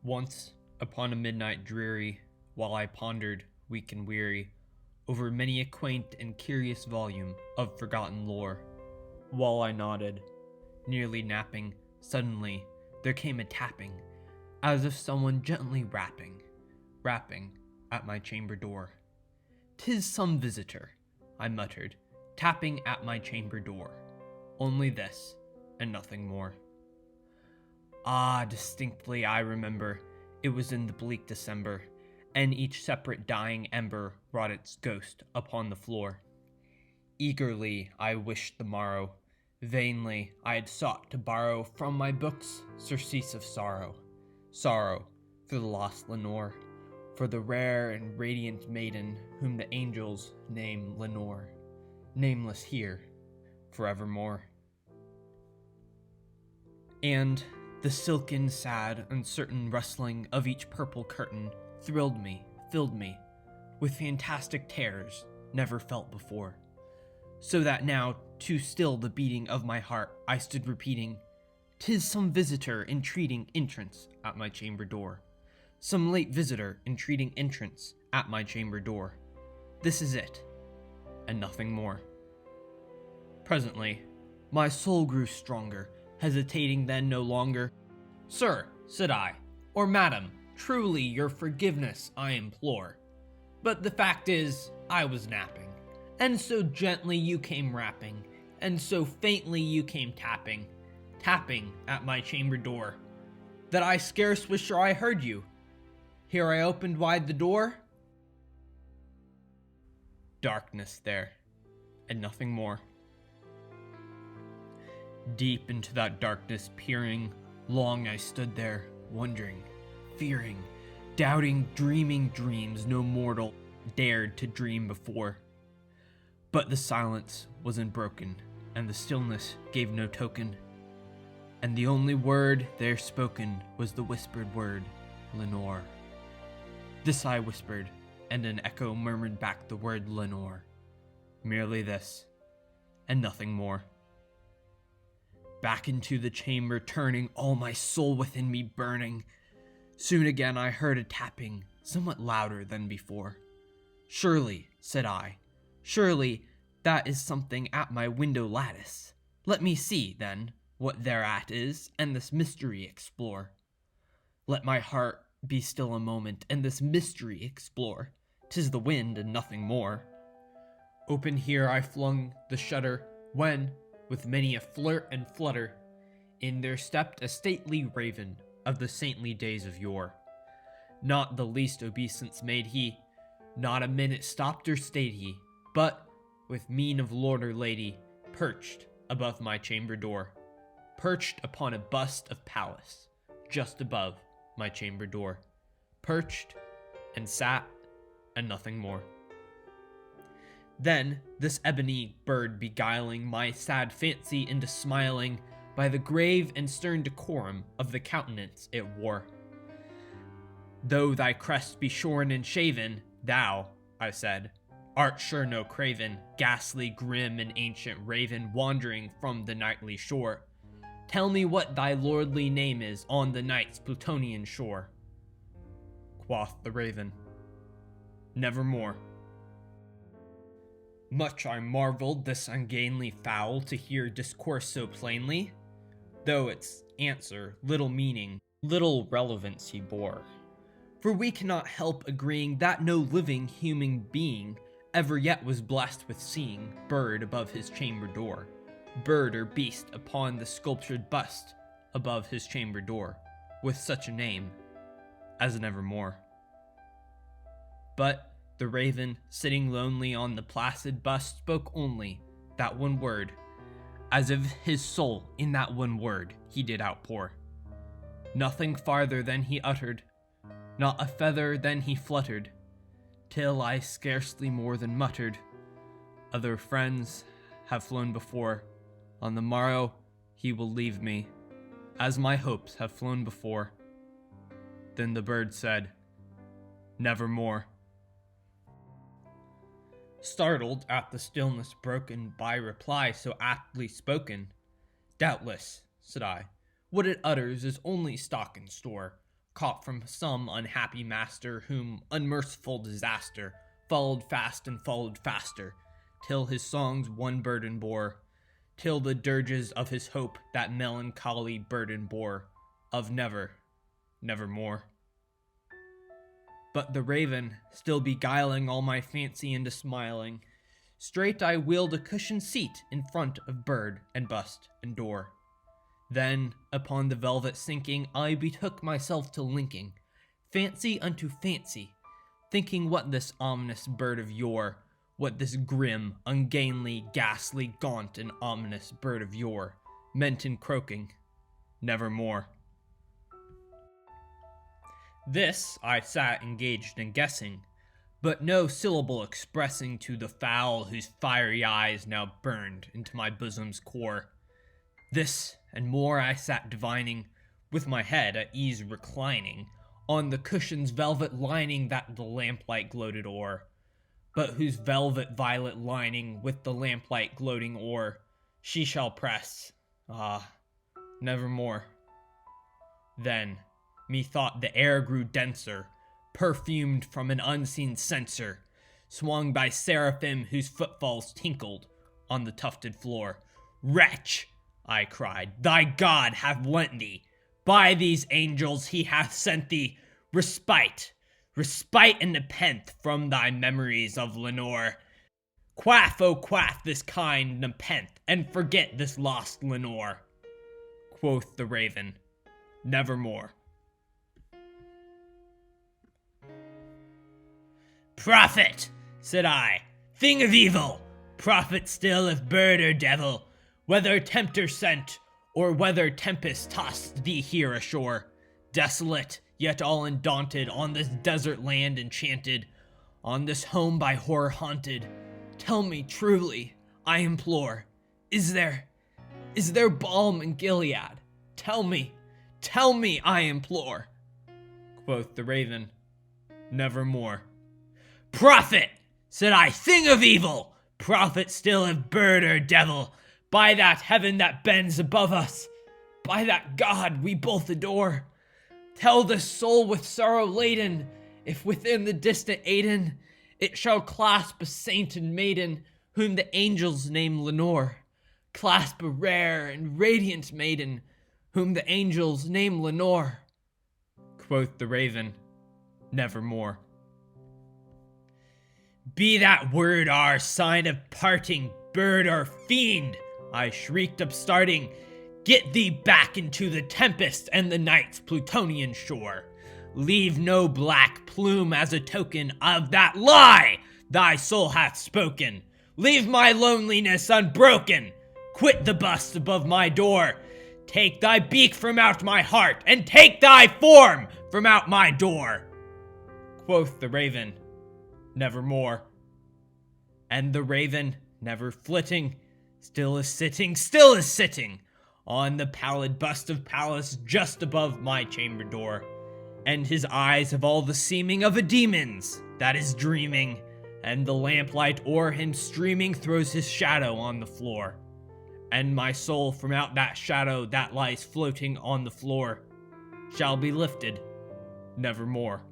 Once, upon a midnight dreary, while I pondered, weak and weary, over many a quaint and curious volume of forgotten lore, while I nodded, nearly napping, suddenly there came a tapping, as if someone gently rapping at my chamber door. "'Tis some visitor," I muttered, tapping at my chamber door. Only this, and nothing more. Ah, distinctly I remember, it was in the bleak December, and each separate dying ember wrought its ghost upon the floor. Eagerly I wished the morrow, vainly I had sought to borrow from my books surcease of sorrow, sorrow for the lost Lenore, for the rare and radiant maiden whom the angels name Lenore, nameless here, forevermore. And the silken, sad, uncertain rustling of each purple curtain thrilled me, filled me, with fantastic terrors never felt before. So that now, to still the beating of my heart, I stood repeating, "'Tis some visitor entreating entrance at my chamber door. Some late visitor entreating entrance at my chamber door. This is it, and nothing more." Presently, my soul grew stronger, hesitating then no longer. "Sir," said I, "or madam, truly your forgiveness I implore. But the fact is, I was napping, and so gently you came rapping, and so faintly you came tapping at my chamber door, that I scarce was sure I heard you. Here I opened wide the door. Darkness there, and nothing more. Deep into that darkness peering, long I stood there, wondering, fearing, doubting, dreaming dreams no mortal dared to dream before. But the silence was unbroken, and the stillness gave no token, and the only word there spoken was the whispered word, Lenore. This I whispered, and an echo murmured back the word Lenore. Merely this, and nothing more. Back into the chamber turning, all my soul within me burning. Soon again I heard a tapping, somewhat louder than before. "Surely," said I, "surely that is something at my window lattice. Let me see, then, what thereat is, and this mystery explore. Let my heart be still a moment, and this mystery explore. 'Tis the wind, and nothing more." Open here I flung the shutter, when, with many a flirt and flutter, in there stepped a stately raven of the saintly days of yore. Not the least obeisance made he, not a minute stopped or stayed he, but, with mien of lord or lady, perched above my chamber door, perched upon a bust of Pallas, just above my chamber door, perched, and sat, and nothing more. Then this ebony bird beguiling my sad fancy into smiling by the grave and stern decorum of the countenance it wore. "Though thy crest be shorn and shaven, thou," I said, "art sure no craven, ghastly, grim, and ancient raven wandering from the nightly shore. Tell me what thy lordly name is on the night's Plutonian shore." Quoth the raven, "Nevermore." Much I marveled this ungainly fowl to hear discourse so plainly, though its answer little meaning, little relevancy bore. For we cannot help agreeing that no living human being ever yet was blessed with seeing bird above his chamber door, bird or beast upon the sculptured bust above his chamber door, with such a name as Nevermore. But the raven, sitting lonely on the placid bust, spoke only that one word, as if his soul in that one word he did outpour. Nothing farther than he uttered, not a feather than he fluttered, till I scarcely more than muttered, "Other friends have flown before, on the morrow he will leave me, as my hopes have flown before." Then the bird said, "Nevermore." Startled at the stillness broken by reply so aptly spoken, "Doubtless," said I, "what it utters is only stock and store, caught from some unhappy master, whom unmerciful disaster followed fast and followed faster, till his songs one burden bore, till the dirges of his hope that melancholy burden bore, of never, nevermore. But the raven, still beguiling all my fancy into smiling, straight I wheeled a cushioned seat in front of bird and bust and door. Then, upon the velvet sinking, I betook myself to linking fancy unto fancy, thinking what this ominous bird of yore, what this grim, ungainly, ghastly, gaunt, and ominous bird of yore meant in croaking, nevermore. This I sat engaged in guessing, but no syllable expressing to the fowl whose fiery eyes now burned into my bosom's core. This and more I sat divining, with my head at ease reclining, on the cushion's velvet lining that the lamplight gloated o'er, but whose velvet violet lining with the lamplight gloating o'er, she shall press, nevermore. Then, methought the air grew denser, perfumed from an unseen censer, swung by seraphim whose footfalls tinkled on the tufted floor. Wretch, I cried, thy God hath lent thee, by these angels he hath sent thee, respite and nepenthe from thy memories of Lenore. Quaff, oh quaff this kind nepenthe, and forget this lost Lenore. Quoth the raven, nevermore. Prophet, said I, thing of evil, prophet still if bird or devil, whether tempter sent, or whether tempest tossed thee here ashore, desolate, yet all undaunted, on this desert land enchanted, on this home by horror haunted, tell me truly, I implore, is there balm in Gilead? Tell me, I implore. Quoth the raven, nevermore. Prophet, said I, thing of evil, prophet still if bird or devil, by that heaven that bends above us, by that God we both adore, tell this soul with sorrow laden, if within the distant Aidenn it shall clasp a saint and maiden, whom the angels name Lenore, clasp a rare and radiant maiden, whom the angels name Lenore. Quoth the raven, nevermore. Be that word our sign of parting, bird or fiend, I shrieked upstarting, get thee back into the tempest and the night's Plutonian shore. Leave no black plume as a token of that lie thy soul hath spoken. Leave my loneliness unbroken. Quit the bust above my door. Take thy beak from out my heart, and take thy form from out my door. Quoth the raven, nevermore. And the raven, never flitting, still is sitting on the pallid bust of Pallas just above my chamber door, and his eyes have all the seeming of a demon's that is dreaming, and the lamplight o'er him streaming throws his shadow on the floor, and my soul from out that shadow that lies floating on the floor shall be lifted nevermore.